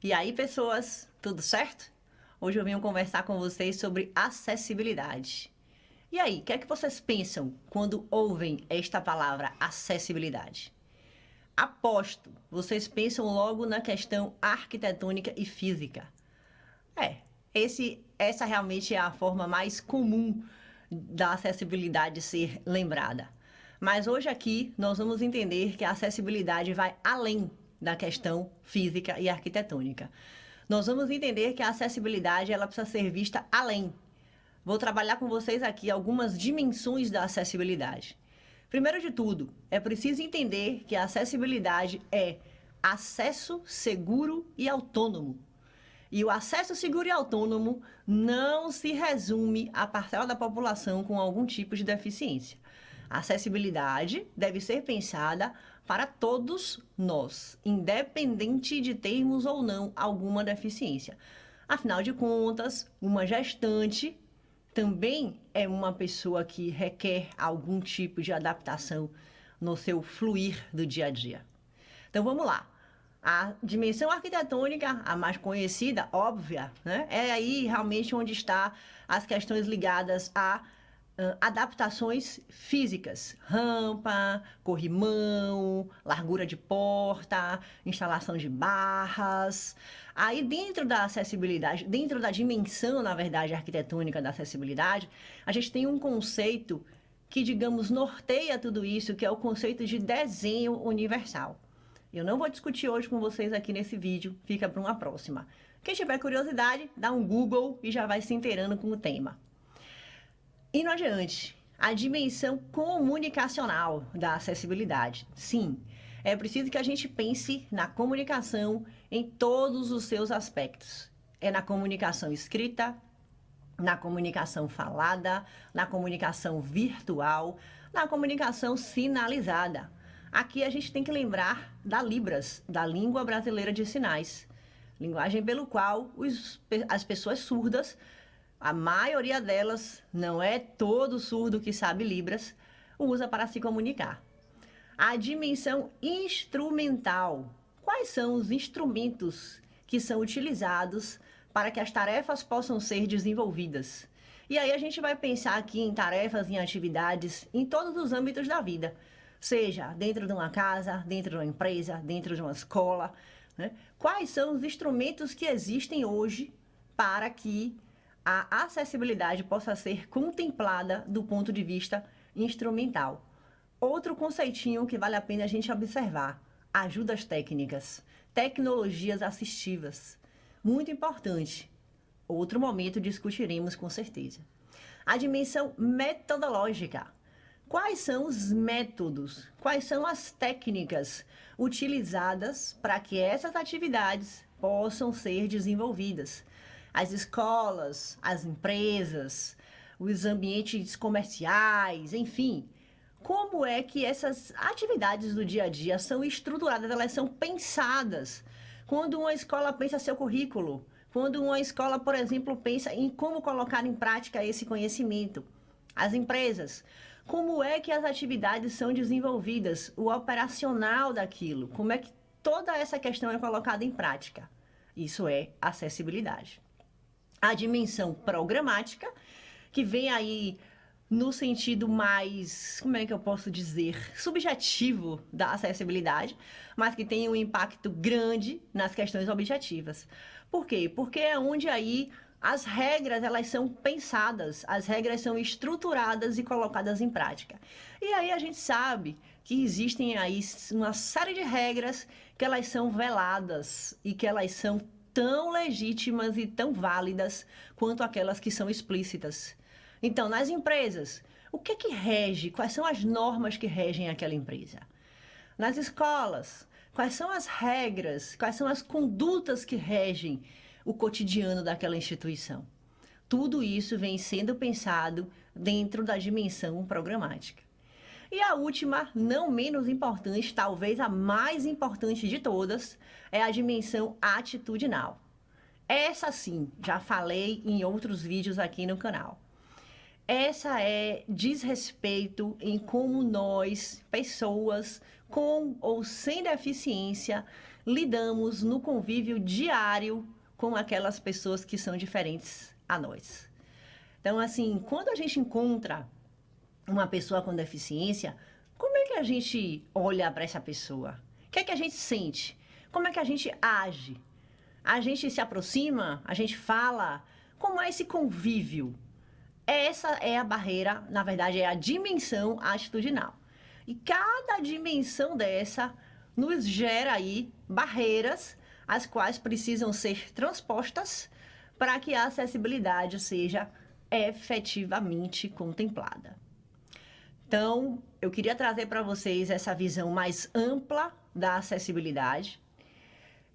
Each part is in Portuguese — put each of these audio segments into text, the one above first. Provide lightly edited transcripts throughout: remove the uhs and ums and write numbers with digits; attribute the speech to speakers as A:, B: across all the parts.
A: E aí, pessoas, tudo certo? Hoje eu venho conversar com vocês sobre acessibilidade. E aí, o que é que vocês pensam quando ouvem esta palavra acessibilidade? Aposto, vocês pensam logo na questão arquitetônica e física. Essa realmente é a forma mais comum da acessibilidade ser lembrada. Mas hoje aqui nós vamos entender que a acessibilidade vai além da questão física e arquitetônica. Nós vamos entender que a acessibilidade ela precisa ser vista além. Vou trabalhar com vocês aqui algumas dimensões da acessibilidade. Primeiro de tudo, é preciso entender que a acessibilidade é acesso seguro e autônomo. E o acesso seguro e autônomo não se resume à parcela da população com algum tipo de deficiência. A acessibilidade deve ser pensada para todos nós, independente de termos ou não alguma deficiência. Afinal de contas, uma gestante também é uma pessoa que requer algum tipo de adaptação no seu fluir do dia a dia. Então vamos lá. A dimensão arquitetônica, a mais conhecida, óbvia, né? É aí realmente onde está as questões ligadas a adaptações físicas, rampa, corrimão, largura de porta, instalação de barras. Aí dentro da acessibilidade, dentro da dimensão, na verdade, arquitetônica da acessibilidade, a gente tem um conceito que, digamos, norteia tudo isso, que é o conceito de desenho universal. Eu não vou discutir hoje com vocês aqui nesse vídeo, fica para uma próxima. Quem tiver curiosidade, dá um Google e já vai se inteirando com o tema. Indo adiante, a dimensão comunicacional da acessibilidade. Sim, é preciso que a gente pense na comunicação em todos os seus aspectos. É na comunicação escrita, na comunicação falada, na comunicação virtual, na comunicação sinalizada. Aqui a gente tem que lembrar da Libras, da Língua Brasileira de Sinais, linguagem pelo qual as pessoas surdas, a maioria delas, não é todo surdo que sabe Libras, usa para se comunicar. A dimensão instrumental. Quais são os instrumentos que são utilizados para que as tarefas possam ser desenvolvidas? E aí a gente vai pensar aqui em tarefas, em atividades, em todos os âmbitos da vida. Seja dentro de uma casa, dentro de uma empresa, dentro de uma escola, né? Quais são os instrumentos que existem hoje para que a acessibilidade possa ser contemplada do ponto de vista instrumental? Outro conceitinho que vale a pena a gente observar: ajudas técnicas, tecnologias assistivas. Muito importante. Outro momento discutiremos com certeza. A dimensão metodológica. Quais são os métodos, quais são as técnicas utilizadas para que essas atividades possam ser desenvolvidas? As escolas, as empresas, os ambientes comerciais, enfim. Como é que essas atividades do dia a dia são estruturadas, elas são pensadas? Quando uma escola pensa seu currículo, quando uma escola, por exemplo, pensa em como colocar em prática esse conhecimento. As empresas, como é que as atividades são desenvolvidas, o operacional daquilo, como é que toda essa questão é colocada em prática. Isso é acessibilidade. A dimensão programática, que vem aí no sentido mais, como é que eu posso dizer, subjetivo da acessibilidade, mas que tem um impacto grande nas questões objetivas. Por quê? Porque é onde aí as regras, elas são pensadas, as regras são estruturadas e colocadas em prática. E aí a gente sabe que existem aí uma série de regras que elas são veladas e que elas são tão legítimas e tão válidas quanto aquelas que são explícitas. Então, nas empresas, o que é que rege? Quais são as normas que regem aquela empresa? Nas escolas, quais são as regras? Quais são as condutas que regem o cotidiano daquela instituição? Tudo isso vem sendo pensado dentro da dimensão programática. E a última, não menos importante, talvez a mais importante de todas, é a dimensão atitudinal. Essa sim, já falei em outros vídeos aqui no canal. Essa diz respeito em como nós, pessoas com ou sem deficiência, lidamos no convívio diário com aquelas pessoas que são diferentes a nós. Então, assim, quando a gente encontra uma pessoa com deficiência, como é que a gente olha para essa pessoa? O que é que a gente sente? Como é que a gente age? A gente se aproxima? A gente fala? Como é esse convívio? Essa é a barreira, na verdade, é a dimensão atitudinal. E cada dimensão dessa nos gera aí barreiras, as quais precisam ser transpostas para que a acessibilidade seja efetivamente contemplada. Então, eu queria trazer para vocês essa visão mais ampla da acessibilidade.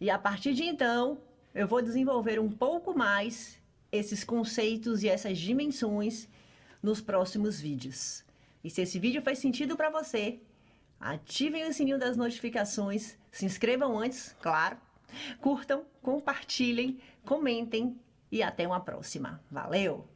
A: E a partir de então, eu vou desenvolver um pouco mais esses conceitos e essas dimensões nos próximos vídeos. E se esse vídeo faz sentido para você, ativem o sininho das notificações, se inscrevam antes, claro, curtam, compartilhem, comentem e até uma próxima. Valeu!